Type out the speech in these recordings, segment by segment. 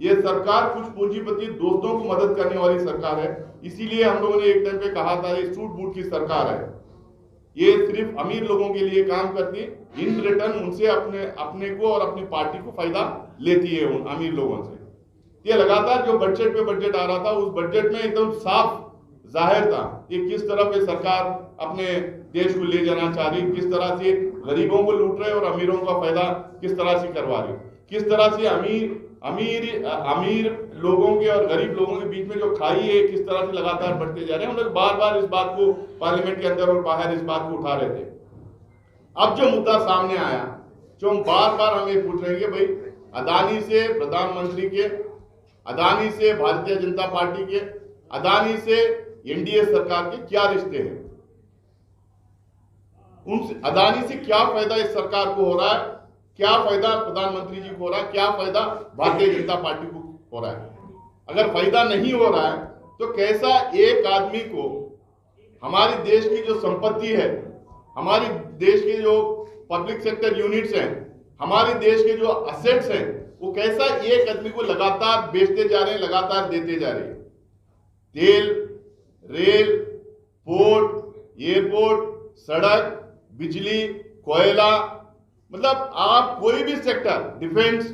ये सरकार कुछ पूंजीपति दोस्तों को मदद करने वाली सरकार है। इसीलिए हम लोगों ने एक टाइम पे कहा था ये सूट बूट की सरकार है, ये सिर्फ अमीर लोगों के लिए काम करती, इन रिटर्न उनसे अपने को और अपनी पार्टी को फायदा लेती है उन अमीर लोगों से। ये लगातार जो बजट पे बजट आ रहा था, उस बजट में एकदम साफ जाहिर था कि किस तरह से सरकार अपने देश को ले जाना चाह रही, किस तरह से गरीबों को लूट रहे और अमीरों का फायदा किस तरह से करवा रही, किस तरह से अमीर लोगों के और गरीब लोगों के बीच में जो खाई है किस तरह से लगातार बढ़ते जा रहे हैं। हम लोग बार बार इस बात को पार्लियामेंट के अंदर और बाहर इस बात को उठा रहे थे। अब जो मुद्दा सामने आया, जो हम बार बार हम ये पूछ रहे हैं कि भाई अदानी से प्रधानमंत्री के, अदानी से भारतीय जनता पार्टी के, अदानी से एनडीए सरकार के क्या रिश्ते हैं, उन अदानी से क्या फायदा इस सरकार को हो रहा है, क्या फायदा प्रधानमंत्री जी को हो रहा है, क्या फायदा भारतीय जनता पार्टी को हो रहा है। अगर फायदा नहीं हो रहा है तो कैसा एक आदमी को हमारे देश की जो संपत्ति है, हमारे देश के जो पब्लिक सेक्टर यूनिट्स हैं, हमारे देश के जो असेट्स हैं, वो कैसा एक आदमी को लगातार बेचते जा रहे हैं, लगातार देते जा रहे हैं। तेल, रेल, पोर्ट, एयरपोर्ट, सड़क, बिजली, कोयला, मतलब आप कोई भी सेक्टर, डिफेंस,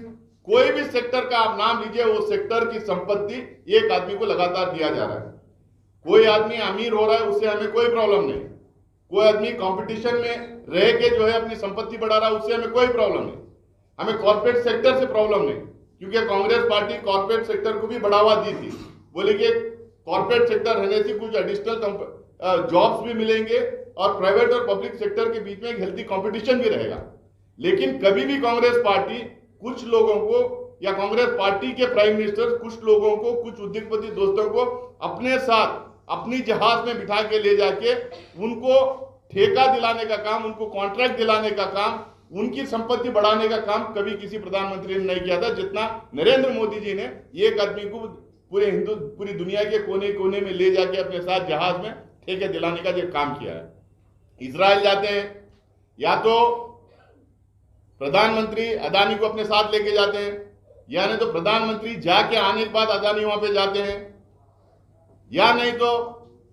कोई भी सेक्टर का आप नाम लीजिए, वो सेक्टर की संपत्ति एक आदमी को लगातार दिया जा रहा है। कोई आदमी अमीर हो रहा है, उससे हमें कोई प्रॉब्लम नहीं। कोई आदमी कंपटीशन में रह के जो है अपनी संपत्ति बढ़ा रहा है, उससे हमें कोई प्रॉब्लम नहीं। हमें कॉर्पोरेट सेक्टर से प्रॉब्लम नहीं, क्योंकि कांग्रेस पार्टी कॉर्पोरेट सेक्टर को भी बढ़ावा दी थी। बोले कि कॉर्पोरेट सेक्टर रहने से कुछ एडिशनल जॉब्स भी मिलेंगे और प्राइवेट और पब्लिक सेक्टर के बीच में एक हेल्थी कंपटीशन भी रहेगा। लेकिन कभी भी कांग्रेस पार्टी कुछ लोगों को या कांग्रेस पार्टी के प्राइम मिनिस्टर कुछ लोगों को, कुछ उद्योगपति दोस्तों को अपने साथ अपनी जहाज में बिठा के ले जाके उनको ठेका दिलाने का काम, उनको कॉन्ट्रैक्ट दिलाने का काम, उनकी संपत्ति बढ़ाने का काम कभी किसी प्रधानमंत्री ने नहीं किया था, जितना नरेंद्र मोदी जी ने एक आदमी को पूरी दुनिया के कोने कोने में ले जाके अपने साथ जहाज में ठेके दिलाने का जो काम किया है। इजराइल जाते हैं, या तो प्रधानमंत्री अदानी को अपने साथ लेके जाते हैं, या नहीं तो प्रधानमंत्री जाके आने के बाद अदानी वहां पे जाते हैं, या नहीं तो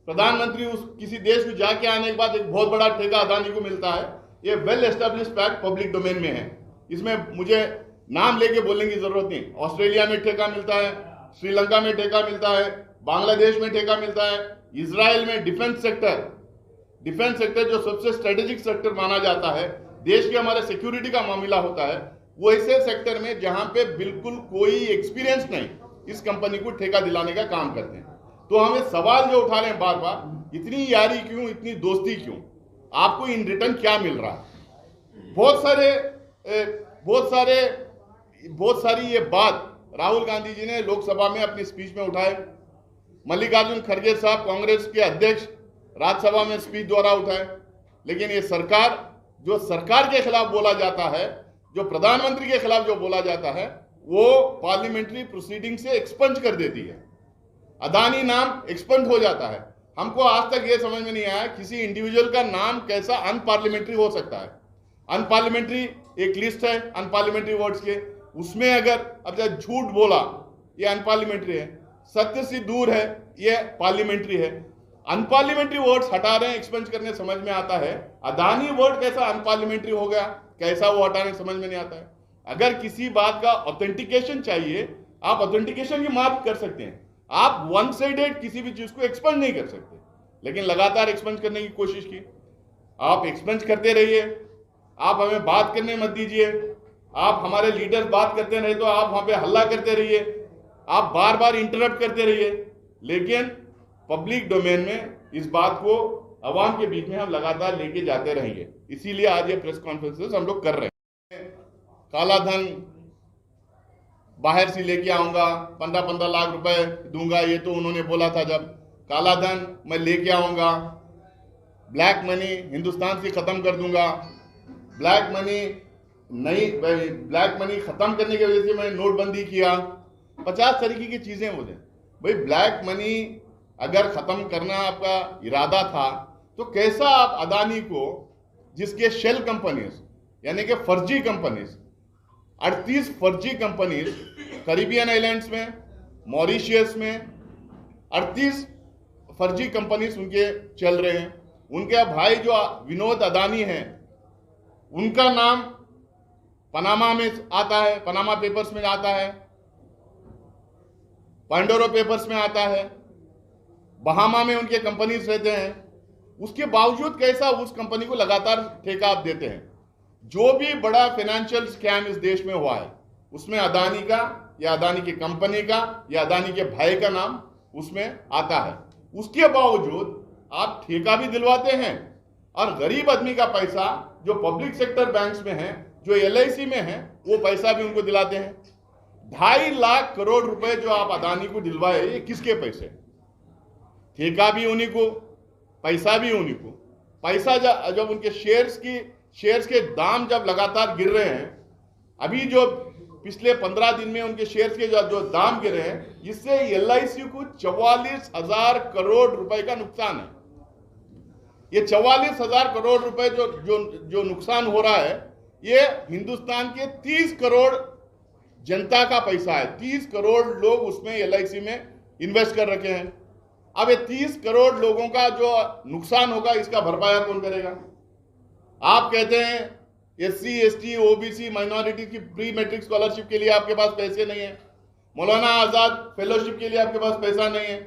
प्रधानमंत्री उस किसी देश को जाके आने के बाद एक बहुत बड़ा ठेका अदानी को मिलता है। ये well establish fact public domain में है, इसमें मुझे नाम लेके बोलने की जरूरत नहीं। ऑस्ट्रेलिया में ठेका मिलता है, श्रीलंका में ठेका मिलता है, बांग्लादेश में ठेका मिलता है, इजराइल में डिफेंस सेक्टर जो सबसे स्ट्रेटेजिक सेक्टर माना जाता है, देश के हमारे सिक्योरिटी का मामला होता है, वो ऐसे सेक्टर में जहां पे बिल्कुल कोई एक्सपीरियंस नहीं, इस कंपनी को ठेका दिलाने का काम करते हैं। तो हमें सवाल जो उठा रहे हैं बार बार, इतनी यारी क्यों, इतनी दोस्ती क्यों, आपको इन रिटर्न क्या मिल रहा है। बहुत सारी ये बात राहुल गांधी जी ने लोकसभा में अपनी स्पीच में उठाए, मल्लिकार्जुन खड़गे साहब कांग्रेस के अध्यक्ष राज्यसभा में स्पीच द्वारा उठाए। लेकिन ये सरकार, जो सरकार के खिलाफ बोला जाता है, जो प्रधानमंत्री के खिलाफ जो बोला जाता है, वो पार्लियामेंट्री प्रोसीडिंग से एक्सपंज कर देती है। अदानी नाम एक्सपंज हो जाता है। हमको आज तक ये समझ में नहीं आया किसी इंडिविजुअल का नाम कैसा अनपार्लियामेंट्री हो सकता है। अनपार्लियामेंट्री एक लिस्ट है अनपार्लियामेंट्री वर्ड्स के, उसमें अगर अब जब झूठ बोला ये अनपार्लियामेंट्री है, सत्य से दूर है ये पार्लियामेंट्री है। अनपार्लियामेंट्री वर्ड्स हटा रहे हैं एक्सपंज करने, समझ में आता है। अदानी वर्ड कैसा अनपार्लियामेंट्री हो गया, कैसा वो हटाने समझ में नहीं आता है। अगर किसी बात का ऑथेंटिकेशन चाहिए, आप ऑथेंटिकेशन की बात कर सकते हैं, आप वन साइडेड किसी भी चीज को एक्सपंज नहीं कर सकते। लेकिन लगातार एक्सपंज करने की कोशिश की। आप एक्सपंज करते रहिए, आप हमें बात करने मत दीजिए। आप हमारे लीडर्स बात करते रहे तो आप वहां पे हल्ला करते रहिए, आप बार बार इंटरप्ट करते रहिए। लेकिन पब्लिक डोमेन में इस बात को अवाम के बीच में हम लगातार लेके जाते रहेंगे। इसीलिए आज ये प्रेस कॉन्फ्रेंसेस हम लोग कर रहे हैं। काला धन बाहर से लेके आऊंगा, 15-15 लाख रुपए दूंगा, ये तो उन्होंने बोला था। जब काला धन मैं लेके आऊंगा, ब्लैक मनी हिंदुस्तान से खत्म कर दूंगा, ब्लैक मनी खत्म करने की वजह से मैंने नोटबंदी किया, 50 तरीके की चीजें हो जाए। भाई ब्लैक मनी अगर खत्म करना आपका इरादा था तो कैसा आप अदानी को, जिसके शेल कंपनीज यानी कि फर्जी कंपनीज, 38 फर्जी कंपनीज कैरिबियन आइलैंड्स में, मॉरिशियस में 38 फर्जी कंपनीज उनके चल रहे हैं। उनके भाई जो विनोद अदानी हैं, उनका नाम पनामा में आता है, पनामा पेपर्स में आता है, पांडोरो पेपर्स में आता है, बहामा में उनके कंपनीज रहते हैं। उसके बावजूद कैसा उस कंपनी को लगातार ठेका आप देते हैं। जो भी बड़ा फाइनेंशियल स्कैम इस देश में हुआ है उसमें अदानी का या अदानी की कंपनी का या अदानी के भाई का नाम उसमें आता है। उसके बावजूद आप ठेका भी दिलवाते हैं और गरीब आदमी का पैसा जो पब्लिक सेक्टर बैंक्स में है, जो LIC में है, वो पैसा भी उनको दिलाते हैं। 2.5 लाख करोड़ रुपए जो आप अदानी को दिलवाए, ये किसके पैसे? ठेका भी उन्हीं को, पैसा भी उन्हीं को। पैसा जब उनके शेयर्स के दाम जब लगातार गिर रहे हैं, अभी जो पिछले 15 दिन में उनके शेयर्स के जो दाम गिरे हैं, इससे LIC को 44,000 करोड़ रुपए का नुकसान है। ये 44,000 करोड़ रुपए जो नुकसान हो रहा है, ये हिंदुस्तान के 30 करोड़ जनता का पैसा है। 30 करोड़ लोग उसमें LIC में इन्वेस्ट कर रखे हैं। अब ये 30 करोड़ लोगों का जो नुकसान होगा, इसका भरपाया कौन करेगा? आप कहते हैं SC, ST, OBC माइनॉरिटी की प्री मैट्रिक स्कॉलरशिप के लिए आपके पास पैसे नहीं है, मौलाना आजाद फेलोशिप के लिए आपके पास पैसा नहीं है,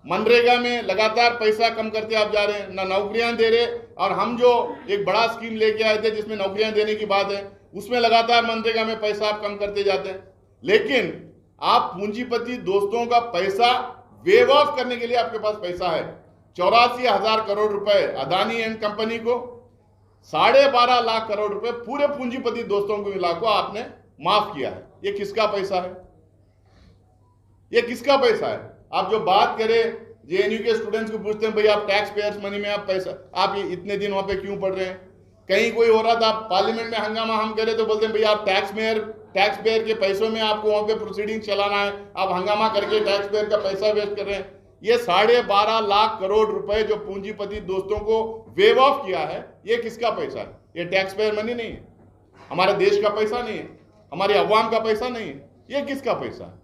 मनरेगा में लगातार पैसा कम करते आप जा रहे हैं, ना नौकरियां दे रहे। और हम जो एक बड़ा स्कीम लेके आए थे जिसमें नौकरियां देने की बात है, उसमें लगातार मनरेगा में पैसा आप कम करते जाते हैं। लेकिन आप पूंजीपति दोस्तों का पैसा वेव ऑफ करने के लिए आपके पास पैसा है। 84,000 करोड़ रुपए अदानी एंड कंपनी को, 12.5 लाख करोड़ रुपए पूरे पूंजीपति दोस्तों को मिला को आपने माफ किया है। ये किसका पैसा है? ये किसका पैसा है? आप जो बात करें JNU के स्टूडेंट्स को पूछते हैं, भाई आप टैक्स पेयर्स मनी में आप पैसा, आप ये इतने दिन वहां पे क्यों पढ़ रहे हैं? कहीं कोई हो रहा था, पार्लियामेंट में हंगामा हम करे तो बोलते हैं भाई आप टैक्स पेयर के पैसों में आपको वहां पे प्रोसीडिंग चलाना है, आप हंगामा करके टैक्स पेयर का पैसा वेस्ट कर रहे हैं। ये 12.5 लाख करोड़ रुपए जो पूंजीपति दोस्तों को वेव ऑफ किया है, ये किसका पैसा है? ये टैक्स पेयर मनी नहीं है, हमारे देश का पैसा नहीं है, हमारे अवाम का पैसा नहीं है। ये किसका पैसा है?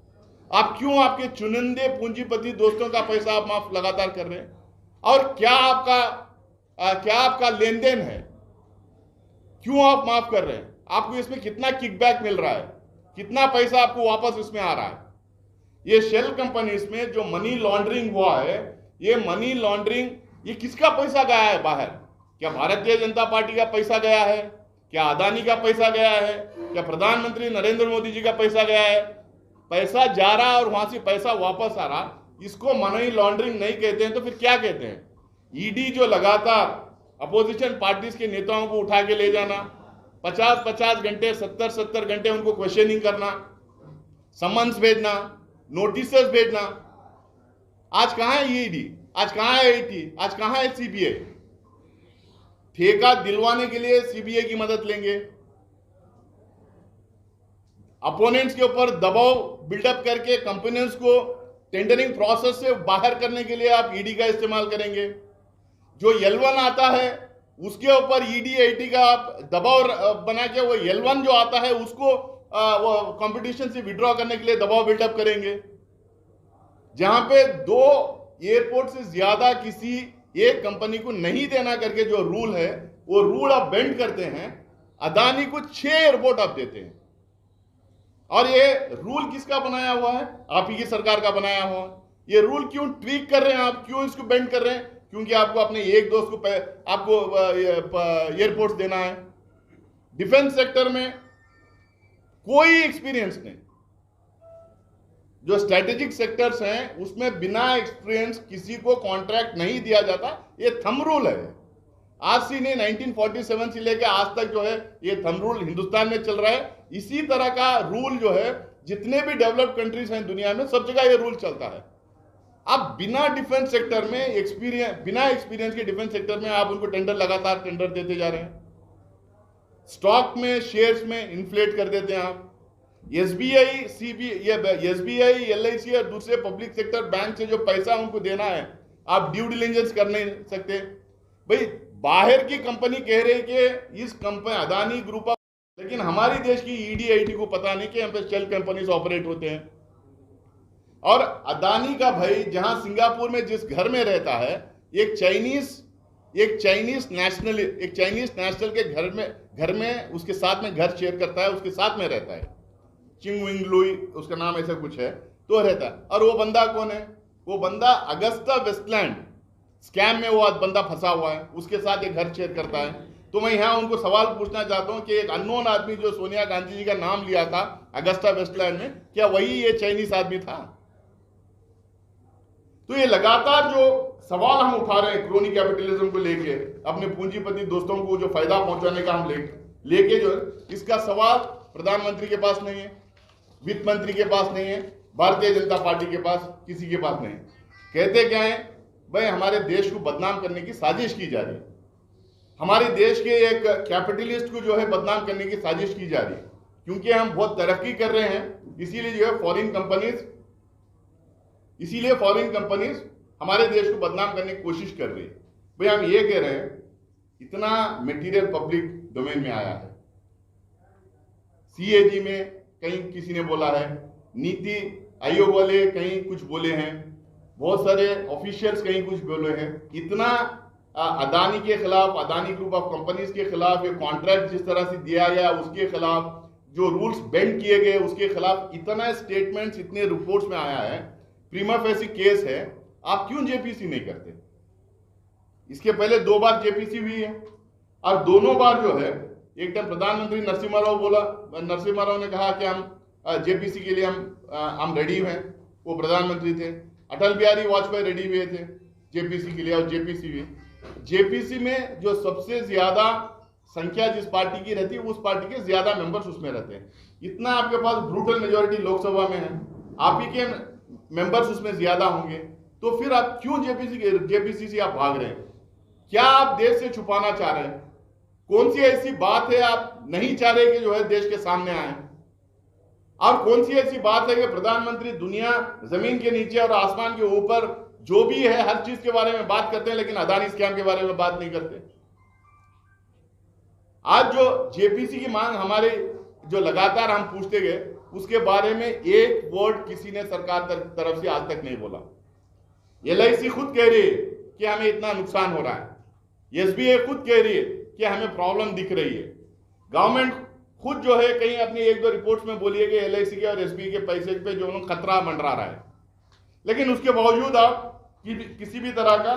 आप क्यों आपके चुनिंदे पूंजीपति दोस्तों का पैसा आप माफ लगातार कर रहे हैं? और क्या आपका लेन देन है? क्यों आप माफ कर रहे हैं? आपको इसमें कितना किकबैक मिल रहा है? कितना पैसा आपको वापस इसमें आ रहा है? ये शेल कंपनीज में जो मनी लॉन्ड्रिंग हुआ है, ये मनी लॉन्ड्रिंग, ये किसका पैसा गया है बाहर? क्या भारतीय जनता पार्टी का पैसा गया है? क्या अदानी का पैसा गया है? क्या प्रधानमंत्री नरेंद्र मोदी जी का पैसा गया है? पैसा जा रहा और वहां से पैसा वापस आ रहा, इसको मनी लॉन्ड्रिंग नहीं कहते हैं तो फिर क्या कहते हैं? ईडी जो लगातार अपोजिशन पार्टीज के नेताओं को उठा के ले जाना, 50-50 घंटे, 70-70 घंटे उनको क्वेश्चनिंग करना, समन्स भेजना, नोटिसेस भेजना। आज कहां है ईडी? आज कहां है AIT? आज कहां है CBI? ठेका दिलवाने के लिए CBI की मदद लेंगे, अपोनेंट्स के ऊपर दबाव बिल्डअप करके कंपनियों को टेंडरिंग प्रोसेस से बाहर करने के लिए आप ईडी का इस्तेमाल करेंगे। जो L1 आता है उसके ऊपर ईडी AIT का आप दबाव बना के वो L1 जो आता है उसको वो कंपटीशन से विड्रॉ करने के लिए दबाव बिल्डअप करेंगे। जहां पे 2 एयरपोर्ट से ज्यादा किसी एक कंपनी को नहीं देना करके जो रूल है, वो रूल आप बेंड करते हैं। अदानी को 6 एयरपोर्ट आप देते हैं। और ये रूल किसका बनाया हुआ है? आप ही की सरकार का बनाया हुआ है। ये रूल क्यों ट्वीक कर रहे हैं आप? क्यों इसको बेंड कर रहे हैं? क्योंकि आपको अपने एक दोस्त को आपको एयरपोर्ट देना है। डिफेंस सेक्टर में कोई एक्सपीरियंस नहीं। जो स्ट्रेटेजिक सेक्टर्स हैं उसमें बिना एक्सपीरियंस किसी को कॉन्ट्रैक्ट नहीं दिया जाता। ये थंब रूल है। आज से नहीं, 1947 से लेकर आज तक जो है ये थंब रूल हिंदुस्तान में चल रहा है। इसी तरह का रूल जो है जितने भी डेवलप्ड कंट्रीज हैं दुनिया में, सब जगह ये रूल चलता है। आप बिना डिफेंस सेक्टर में बिना एक्सपीरियंस के डिफेंस सेक्टर में आप उनको लगातार टेंडर देते जा रहे हैं। स्टॉक में, शेयर्स में इन्फ्लेट कर देते हैं आप। SBI, LIC और दूसरे पब्लिक सेक्टर बैंक से जो पैसा उनको देना है, आप ड्यू डिलिजेंस कर नहीं सकते। भाई बाहर की कंपनी कह रही है कि इस कंपनी अदानी ग्रुप ऑफ लेकिन हमारी देश की ईडी आईटी को पता नहीं कि हम पे शेल कंपनीज ऑपरेट होते हैं। और अदानी का भाई जहां सिंगापुर में जिस घर में रहता है, एक चाइनीज नेशनल के घर में उसके साथ में घर शेयर करता है, उसके साथ में रहता है, चिंग विंग लुई उसका नाम ऐसा कुछ है, तो रहता है। और वो बंदा कौन है? वो बंदा अगस्ता वेस्टलैंड स्कैम में वो बंदा फंसा हुआ है, उसके साथ एक घर शेयर करता है। तो मैं यहां उनको सवाल पूछना चाहता हूं कि एक अननोन आदमी जो सोनिया गांधी जी का नाम लिया था अगस्ता वेस्टलैंड में, क्या वही ये चाइनीज आदमी था? तो ये लगातार जो सवाल हम उठा रहे हैं क्रोनी कैपिटलिज्म को लेके, अपने पूंजीपति दोस्तों को जो फायदा पहुंचाने का हम लेके जो इसका सवाल प्रधानमंत्री के पास नहीं है, वित्त मंत्री के पास नहीं है, भारतीय जनता पार्टी के पास, किसी के पास नहीं। कहते क्या है भाई, हमारे देश को बदनाम करने की साजिश की जा रही है, हमारे देश के एक कैपिटलिस्ट को जो है बदनाम करने की साजिश की जा रही है, क्योंकि हम बहुत तरक्की कर रहे हैं, इसीलिए जो है फॉरेन कंपनीज हमारे देश को बदनाम करने की कोशिश कर रही है। भाई हम ये कह रहे हैं, इतना मटेरियल पब्लिक डोमेन में आया है, सीएजी में कहीं किसी ने बोला है, नीति आयोग वाले कहीं कुछ बोले हैं, बहुत सारे ऑफिशियल्स कहीं कुछ बोले हैं। इतना अदानी के खिलाफ, अदानी ग्रुप ऑफ कंपनीज के खिलाफ, ये कॉन्ट्रैक्ट जिस तरह से दिया गया उसके खिलाफ, जो रूल्स बेंड किए गए उसके खिलाफ इतना स्टेटमेंट्स, इतने रिपोर्ट्स में आया है, प्रीमा फेसी केस है, आप क्यों जेपीसी नहीं करते? इसके पहले 2 बार जेपीसी हुई है और दोनों बार जो है, एक टाइम प्रधानमंत्री नरसिम्हा राव ने कहा कि हम जेपीसी के लिए हम रेडी हैं, वो प्रधानमंत्री थे। अटल बिहारी वाजपेयी रेडी हुए थे जेपीसी के लिए और जेपीसी हुई। जेपीसी में जो सबसे ज्यादा संख्या जिस पार्टी की रहती है, उस पार्टी के ज्यादा मेंबर्स उसमें रहते हैं। इतना आपके पास ब्रूटल मेजोरिटी लोकसभा में है, आप ही के मेंबर्स उसमें ज्यादा होंगे, तो फिर आप क्यों जेपीसी से आप भाग रहे हैं? क्या आप देश से छुपाना चाह रहे हैं? कौन सी ऐसी बात है आप नहीं चाह रहे कि जो है देश के सामने आए? और कौन सी ऐसी बात है कि प्रधानमंत्री दुनिया जमीन के नीचे और आसमान के ऊपर जो भी है हर चीज के बारे में बात करते हैं, लेकिन अदानी स्कैम के बारे में बात नहीं करते? आज जो जेपीसी की मांग हमारे जो लगातार हम पूछते गए, उसके बारे में एक वर्ड किसी ने सरकार तरफ से आज तक नहीं बोला। एलआईसी खुद कह रही है कि हमें इतना नुकसान हो रहा है, एसबीआई खुद कह रही है कि हमें प्रॉब्लम दिख रही है, गवर्नमेंट खुद जो है कहीं अपनी 1-2 रिपोर्ट्स में बोली है कि एलआईसी के और एसबीआई के पैसे पे जो उन्होंने खतरा मंडरा रहा है, लेकिन उसके बावजूद आप किसी भी तरह का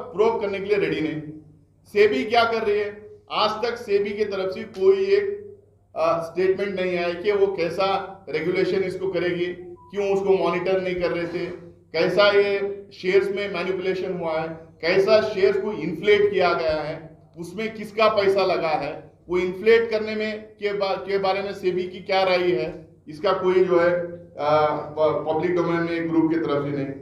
प्रोब करने के लिए रेडी नहीं। सेबी क्या कर रही है? आज तक सेबी की तरफ से कोई एक स्टेटमेंट नहीं आया कि वो कैसा रेगुलेशन इसको करेगी, क्यों उसको मॉनिटर नहीं कर रहे थे, कैसा ये शेयर्स में मैनिपुलेशन हुआ है, कैसा शेयर्स को इन्फ्लेट किया गया है, उसमें किसका पैसा लगा है, वो इन्फ्लेट करने में के बारे में सेबी की क्या राय है, इसका कोई जो है पब्लिक डोमेन में एक ग्रुप की तरफ से नहीं।